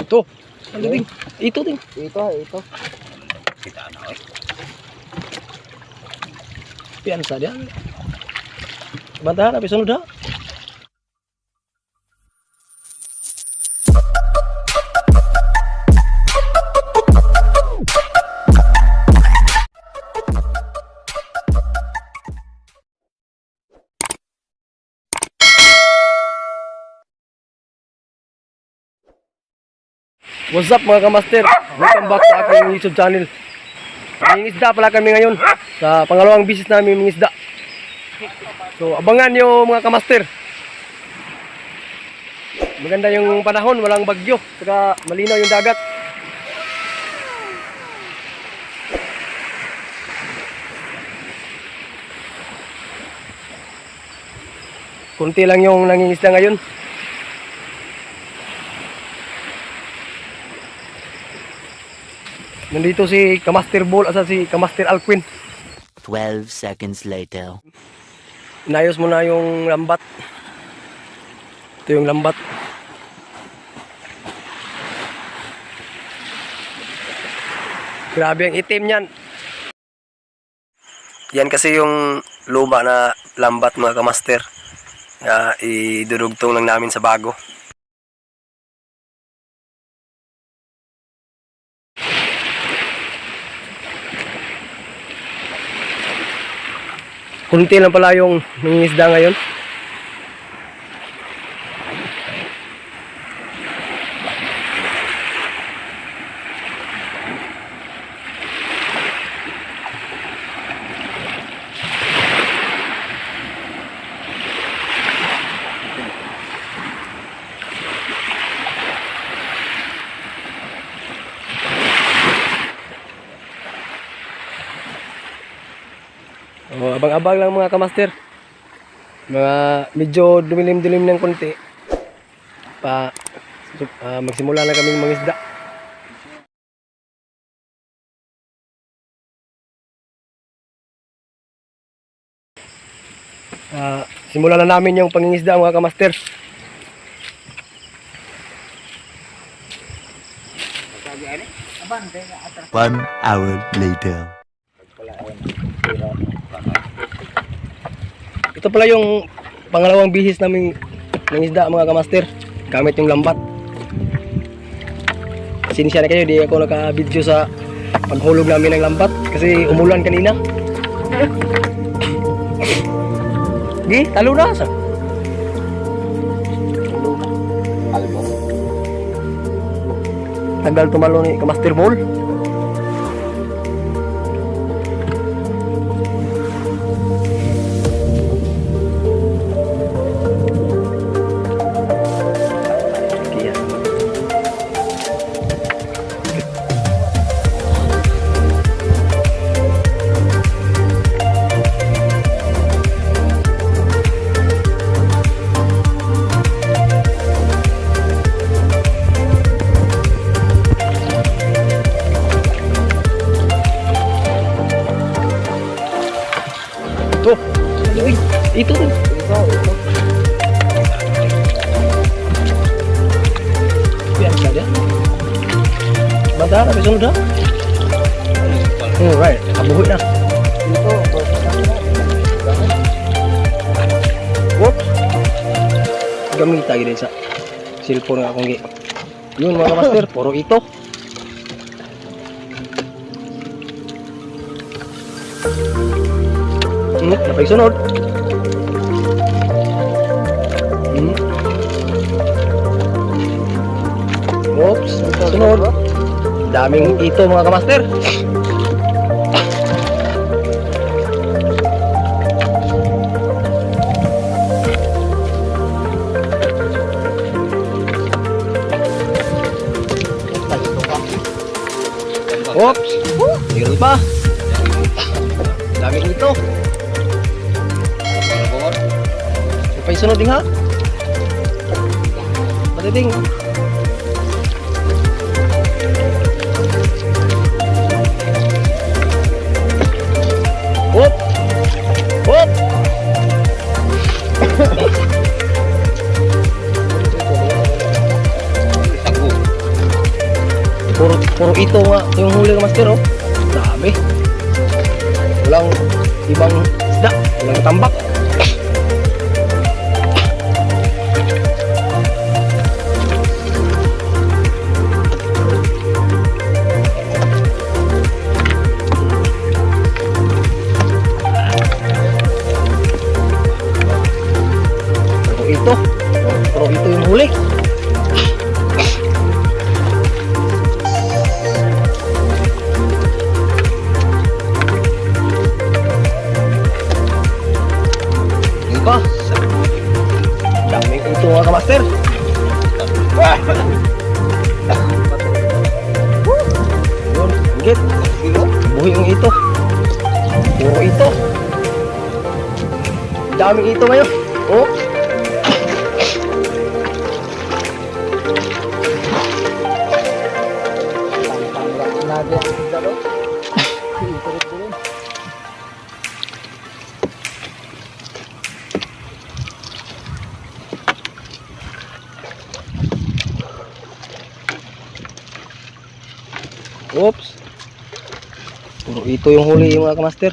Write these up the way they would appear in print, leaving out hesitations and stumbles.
Ito. Ano ding? Ito ding. Ito. Kita na eh. Piansa dia. Bantahan habis sunod ha. What's up mga kamaster? Welcome back sa aking YouTube channel. Mangingisda pala kami ngayon sa pangalawang bisis namin mangingisda. So abangan nyo mga kamaster. Maganda yung panahon, walang bagyo, saka malinaw yung dagat. Kunti lang yung nangingisda ngayon. Nandito si Kamaster Ball at si Kamaster Alquin. 12 seconds later. Inayos mo na yung lambat. Ito yung lambat. Grabe ang itim niyan. Yan kasi yung luma na lambat mga kamaster. Idudugtong lang namin sa bago. Kunti lang pala yung nangingisda ngayon. Abang-abang lang mga kamaster. Medyo dumilim-dilim ng konti. Magsimula na kaming mangisda. Simulan na namin yung pangingisda mga kamaster. One hour later. Ito pala yung pangalawang bihis namin ng isda mga kamaster, gamit yung lambat. Sinisya na kayo, di ako naka-video sa paghulog namin ng lambat kasi umulan kanina. Di, talo na sa. Tagal tumalo ni Kamaster Ball. Tuh, itu tuh. Biar saja. Bentar, habis sudah. Right, abuhut dah. Wop. Gamita gini sa cellphone nga akong gi. Yun mga master, puro ito. Dapat sunod. Oops, sunod. Daming ito mga kamaster. Oops, meron pa. Daming ito. Pay sunod din ha. Pati Hop. Hop. Puro ito nga yung huli ka master oh. Grabe. Walang ibang isda, walang tambak. Puro ito yung huli. Pa. Daming ito mga kamaster. Yun, anggit. Buhi yung ito. Puro ito. Daming ito ngayon. Oh. Oops. Puro ito yung huli mga kamaster.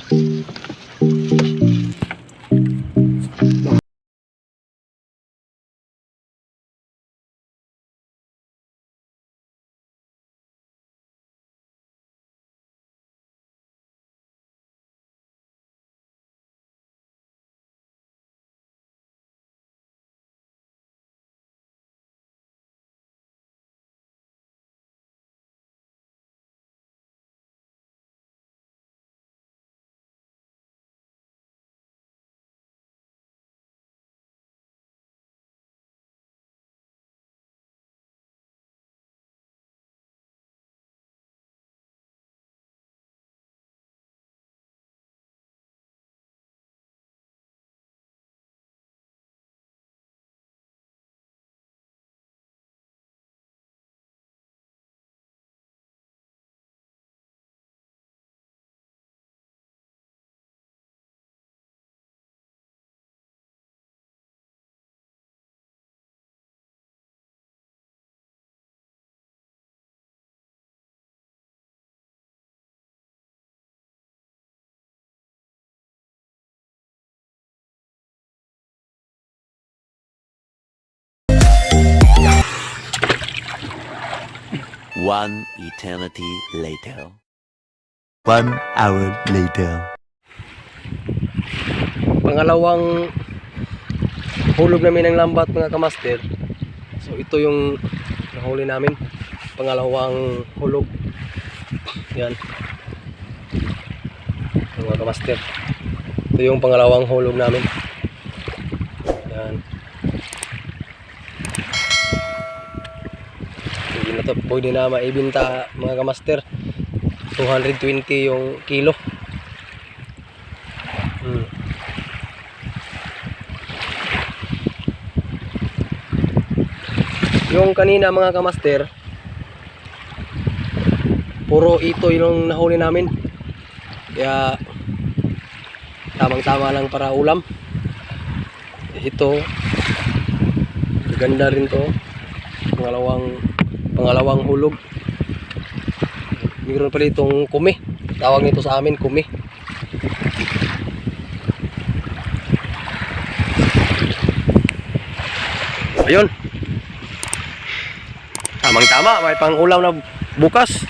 One eternity later. 1 hour later. Pangalawang hulog namin ng lambat mga kamaster. So ito yung nahuli namin. Pangalawang hulog. Yan. Mga kamaster. Ito yung pangalawang hulog namin. Yan. Hindi na to pwede na maibinta mga kamaster. 220 yung kilo. Yung kanina mga kamaster, puro ito yung nahuli namin. Kaya tamang-tama lang para ulam. Ito ganda rin to. Pangalawang hulog. Mayroon pa ditong kumi. Tawag nito sa amin kumi. Ayun. Tamang-tama, may pang ulam na bukas.